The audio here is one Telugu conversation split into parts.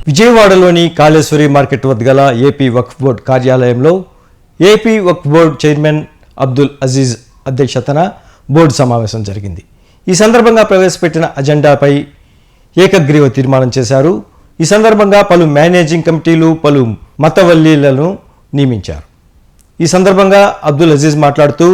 విజయవాడలోని కాళేశ్వరి మార్కెట్ వద్ద గల ఏపీ వక్ఫ్ బోర్డు కార్యాలయంలో ఏపీ వక్ఫ్ బోర్డు చైర్మన్ అబ్దుల్ అజీజ్ అధ్యక్షతన బోర్డు సమావేశం జరిగింది. ఈ సందర్భంగా ప్రవేశపెట్టిన అజెండాపై ఏకగ్రీవ తీర్మానం చేశారు. ఈ సందర్భంగా పలు మేనేజింగ్ కమిటీలు, పలు మతవల్లీలను నియమించారు. ఈ సందర్భంగా అబ్దుల్ అజీజ్ మాట్లాడుతూ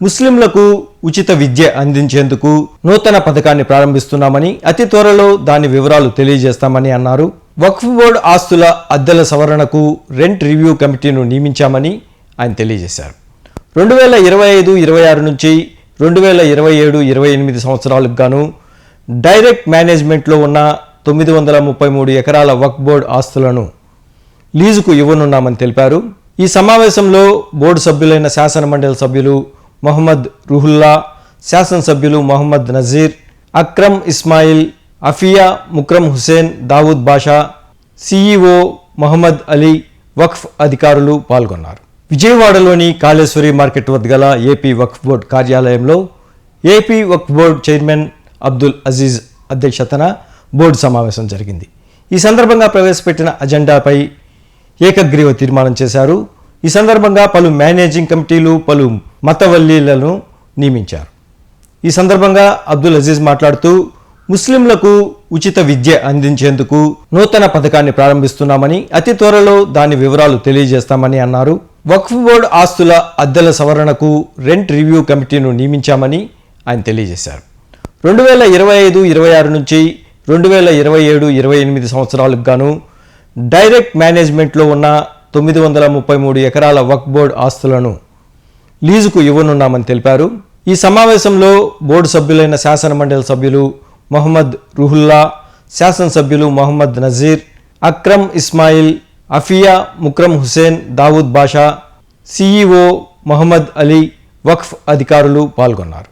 ముస్లింలకు ఉచిత విద్య అందించేందుకు నూతన పథకాన్ని ప్రారంభిస్తున్నామని, అతి త్వరలో దాని వివరాలు తెలియజేస్తామని అన్నారు. వక్ఫ్ బోర్డు ఆస్తుల అద్దెల సవరణకు రెంట్ రివ్యూ కమిటీను నియమించామని ఆయన తెలియజేశారు. 2025-26 నుంచి 2027-28 సంవత్సరాలకు గాను డైరెక్ట్ మేనేజ్మెంట్లో ఉన్న 933 ఎకరాల వక్ఫ్ బోర్డు ఆస్తులను లీజుకు ఇవ్వనున్నామని తెలిపారు. ఈ సమావేశంలో బోర్డు సభ్యులైన శాసనమండలి సభ్యులు మొహమ్మద్ రుహుల్లా, శాసనసభ్యులు మొహమ్మద్ నజీర్, అక్రమ్ ఇస్మాయిల్, అఫియా, ముక్రమ్ హుసేన్, దావూద్ బాషా, సిఈఓ మొహమ్మద్ అలీ, వక్ఫ్ అధికారులు పాల్గొన్నారు. విజయవాడలోని కాళేశ్వరి మార్కెట్ వద్ద గల ఏపీ వక్ఫ్ బోర్డు కార్యాలయంలో ఏపీ వక్ఫ్ బోర్డు చైర్మన్ అబ్దుల్ అజీజ్ అధ్యక్షతన బోర్డు సమావేశం జరిగింది. ఈ సందర్భంగా ప్రవేశపెట్టిన అజెండాపై ఏకగ్రీవ తీర్మానం చేశారు. ఈ సందర్భంగా పలు మేనేజింగ్ కమిటీలు, పలు మతవల్లీలను నియమించారు. ఈ సందర్భంగా అబ్దుల్ అజీజ్ మాట్లాడుతూ ముస్లింలకు ఉచిత విద్య అందించేందుకు నూతన పథకాన్ని ప్రారంభిస్తున్నామని, అతి త్వరలో దాని వివరాలు తెలియజేస్తామని అన్నారు. వక్ఫ్ బోర్డు ఆస్తుల అద్దెల సవరణకు రెంట్ రివ్యూ కమిటీను నియమించామని ఆయన తెలియజేశారు. 2025-26 నుంచి 2027-28 సంవత్సరాలకు గాను డైరెక్ట్ మేనేజ్మెంట్లో ఉన్న 933 ఎకరాల వక్ఫ్ బోర్డు ఆస్తులను లీజుకు ఇవ్వనున్నామని తెలిపారు. ఈ సమావేశంలో బోర్డు సభ్యులైన శాసనమండలి సభ్యులు మొహమ్మద్ రుహుల్లా, శాసనసభ్యులు మొహమ్మద్ నజీర్, అక్రమ్ ఇస్మాయిల్, అఫియా, ముక్రమ్ హుసేన్, దావూద్ బాషా, సిఈఓ మొహమ్మద్ అలీ, వక్ఫ్ అధికారులు పాల్గొన్నారు.